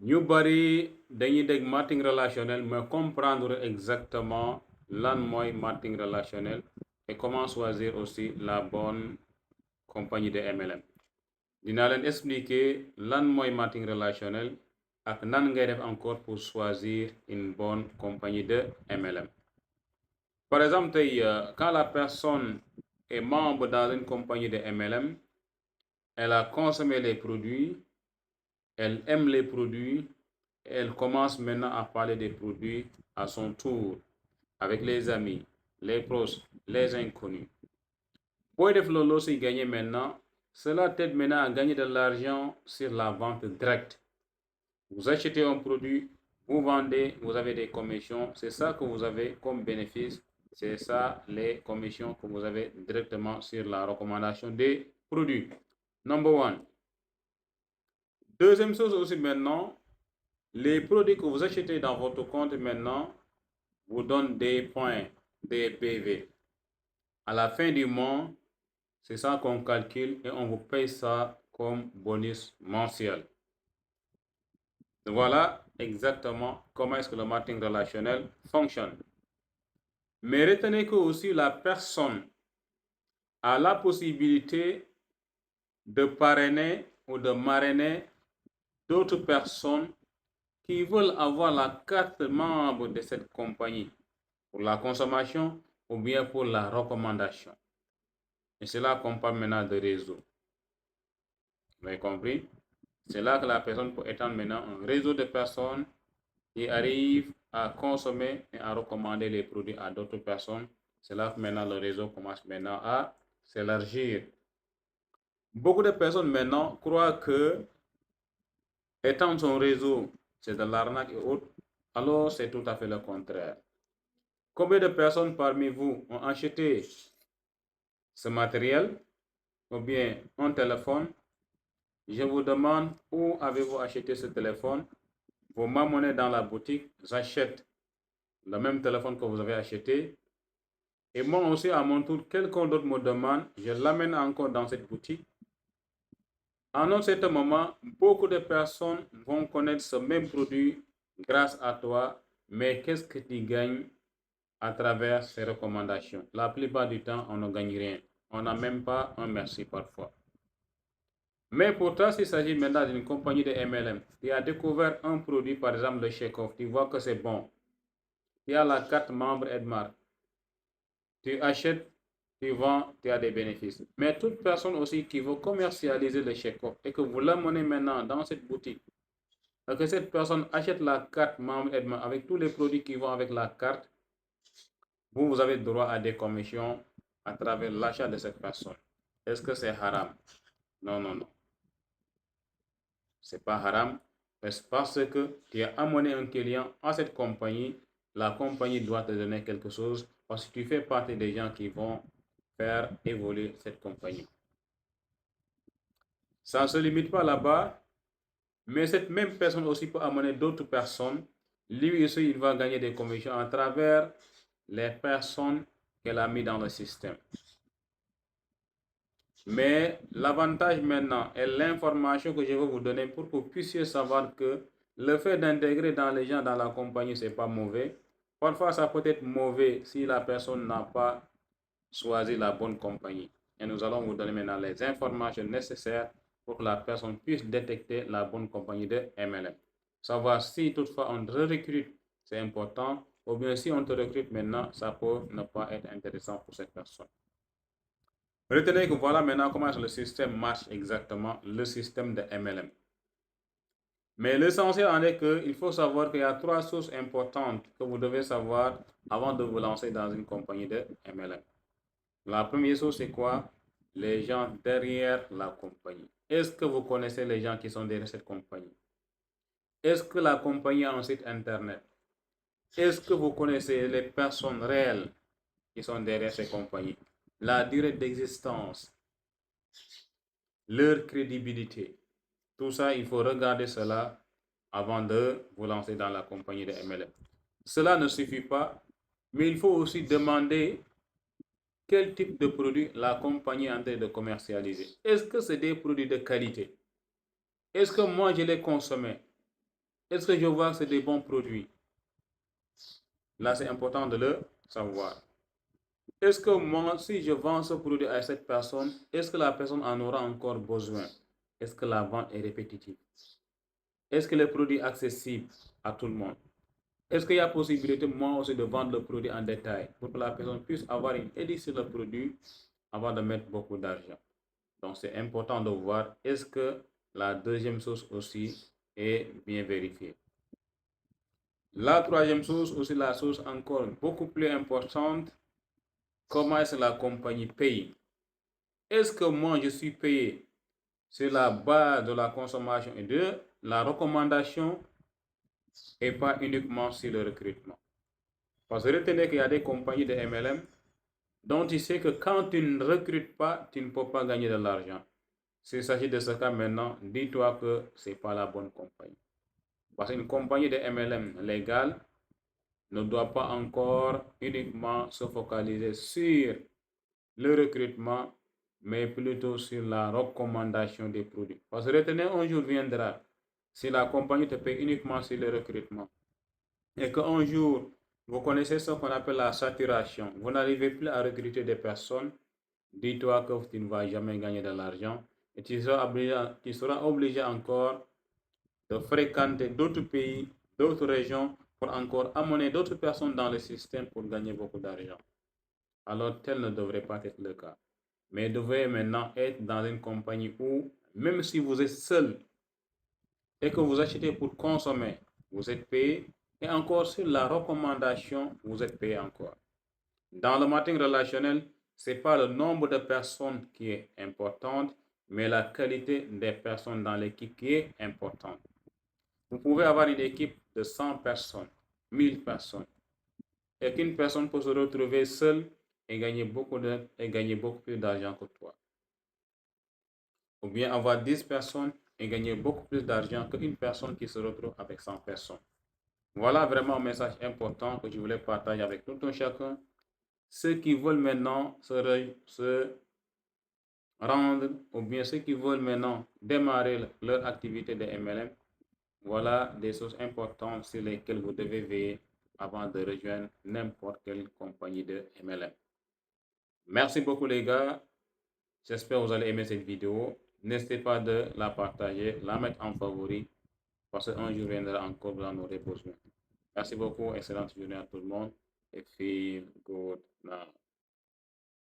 ñu bari dañuy dégg marketing relationnel mais comprendre exactement lan mooy marketing relationnel et comment choisir aussi la bonne compagnie de MLM. dinaa leen expliquer lan mooy marketing relationnel ak nan ngay def encore pour choisir une bonne compagnie de MLM. Par exemple tey quand la personne est membre dans une compagnie de MLM, elle a consommé les produits, elle aime les produits, et elle commence maintenant à parler des produits à son tour avec les amis, les proches, les inconnus. Booy def loolu si gagner maintenant, cela t'aide maintenant à gagner de l'argent sur la vente directe. Vous achetez un produit, vous vendez, vous avez des commissions, c'est ça que vous avez comme bénéfice, c'est ça les commissions que vous avez directement sur la recommandation des produits. Number one. Deuxième chose aussi maintenant, les produits que vous achetez dans votre compte maintenant vous donnent des points, des PV. À la fin du mois, c'est ça qu'on calcule et on vous paye ça comme bonus mensuel. Voilà exactement comment est-ce que le marketing relationnel fonctionne. Mais retenez que aussi la personne a la possibilité de parrainer ou de marrainer d'autres personnes qui veulent avoir la carte membre de cette compagnie pour la consommation ou bien pour la recommandation. Et c'est là qu'on parle maintenant de réseau. Vous avez compris? C'est là que la personne peut étendre maintenant un réseau de personnes qui arrivent à consommer et à recommander les produits à d'autres personnes. C'est là que maintenant le réseau commence maintenant à s'élargir. Beaucoup de personnes maintenant croient que étendre son réseau, c'est de l'arnaque et autres, alors c'est tout à fait le contraire. Combien de personnes parmi vous ont acheté ce matériel ou bien un téléphone? Je vous demande où avez-vous acheté ce téléphone? Vous m'amenez dans la boutique, j'achète le même téléphone que vous avez acheté. Et moi aussi, à mon tour, quelqu'un d'autre me demande, je l'amène encore dans cette boutique. En un certain moment, beaucoup de personnes vont connaître ce même produit grâce à toi, mais qu'est-ce que tu gagnes à travers ces recommandations? La plupart du temps, on ne gagne rien. On n'a même pas un merci parfois. Mais pourtant, s'il s'agit maintenant d'une compagnie de MLM qui a découvert un produit, par exemple le Chekhov, tu vois que c'est bon. Tu as la carte membre Edmar. Tu achètes, tu vends, tu as des bénéfices. Mais toute personne aussi qui veut commercialiser le Chekhov et que vous l'amenez maintenant dans cette boutique, et que cette personne achète la carte membre Edmar avec tous les produits qui vont avec la carte, vous avez droit à des commissions à travers l'achat de cette personne. Est-ce que c'est haram? Non, non, non. C'est pas haram. C'est parce que tu as amené un client à cette compagnie, la compagnie doit te donner quelque chose parce que tu fais partie des gens qui vont faire évoluer cette compagnie. Ça ne se limite pas là-bas, mais cette même personne aussi peut amener d'autres personnes. Lui aussi, il va gagner des commissions à travers les personnes qu'elle a mis dans le système. Mais l'avantage maintenant est l'information que je vais vous donner pour que vous puissiez savoir que le fait d'intégrer dans les gens dans la compagnie, ce n'est pas mauvais. Parfois, ça peut être mauvais si la personne n'a pas choisi la bonne compagnie. Et nous allons vous donner maintenant les informations nécessaires pour que la personne puisse détecter la bonne compagnie de MLM. Savoir si toutefois on te recrute, c'est important, ou bien si on te recrute maintenant, ça peut ne pas être intéressant pour cette personne. Retenez que voilà maintenant comment le système marche exactement, le système de MLM. Mais l'essentiel en est qu'il faut savoir qu'il y a trois sources importantes que vous devez savoir avant de vous lancer dans une compagnie de MLM. La première chose, c'est quoi? Les gens derrière la compagnie. Est-ce que vous connaissez les gens qui sont derrière cette compagnie? Est-ce que la compagnie a un site internet? Est-ce que vous connaissez les personnes réelles qui sont derrière ces compagnies? La durée d'existence, leur crédibilité. Tout ça, il faut regarder cela avant de vous lancer dans la compagnie de MLM. Cela ne suffit pas, mais il faut aussi demander quel type de produit la compagnie est en train de commercialiser. Est-ce que c'est des produits de qualité? Est-ce que moi je les consomme? Est-ce que je vois que c'est des bons produits? Là, c'est important de le savoir. Est-ce que moi, si je vends ce produit à cette personne, est-ce que la personne en aura encore besoin? Est-ce que la vente est répétitive? Est-ce que le produit est accessible à tout le monde? Est-ce qu'il y a possibilité, moi aussi, de vendre le produit en détail pour que la personne puisse avoir une idée sur le produit avant de mettre beaucoup d'argent? Donc, c'est important de voir est-ce que la deuxième source aussi est bien vérifiée. La troisième source, aussi la source encore beaucoup plus importante, comment est-ce que la compagnie paye? Est-ce que moi, je suis payé sur la base de la consommation et de la recommandation et pas uniquement sur le recrutement? Parce que retenez qu'il y a des compagnies de MLM dont tu sais que quand tu ne recrutes pas, tu ne peux pas gagner de l'argent. S'il s'agit de ce cas maintenant, dis-toi que ce n'est pas la bonne compagnie. Parce qu'une compagnie de MLM légale ne doit pas encore uniquement se focaliser sur le recrutement, mais plutôt sur la recommandation des produits. Parce que retenez, un jour viendra, si la compagnie te paye uniquement sur le recrutement, et qu'un jour, vous connaissez ce qu'on appelle la saturation, vous n'arrivez plus à recruter des personnes, dis-toi que tu ne vas jamais gagner de l'argent et tu seras obligé encore de fréquenter d'autres pays, d'autres régions pour encore amener d'autres personnes dans le système pour gagner beaucoup d'argent. Alors, tel ne devrait pas être le cas. Mais devez maintenant être dans une compagnie où, même si vous êtes seul et que vous achetez pour consommer, vous êtes payé. Et encore sur la recommandation, vous êtes payé encore. Dans le marketing relationnel, ce n'est pas le nombre de personnes qui est important, mais la qualité des personnes dans l'équipe qui est importante. Vous pouvez avoir une équipe de 100 personnes, 1000 personnes, et qu'une personne peut se retrouver seule et gagner beaucoup plus d'argent que toi. Ou bien avoir 10 personnes et gagner beaucoup plus d'argent qu'une personne qui se retrouve avec 100 personnes. Voilà vraiment un message important que je voulais partager avec tout un chacun. Ceux qui veulent maintenant se rendre, ou bien ceux qui veulent maintenant démarrer leur activité de MLM, voilà des choses importantes sur lesquelles vous devez veiller avant de rejoindre n'importe quelle compagnie de MLM. Merci beaucoup les gars. J'espère que vous allez aimer cette vidéo. N'hésitez pas de la partager, la mettre en favori, parce qu'un jour viendra encore, vous en aurez besoin. Merci beaucoup, excellente journée à tout le monde et feel good now.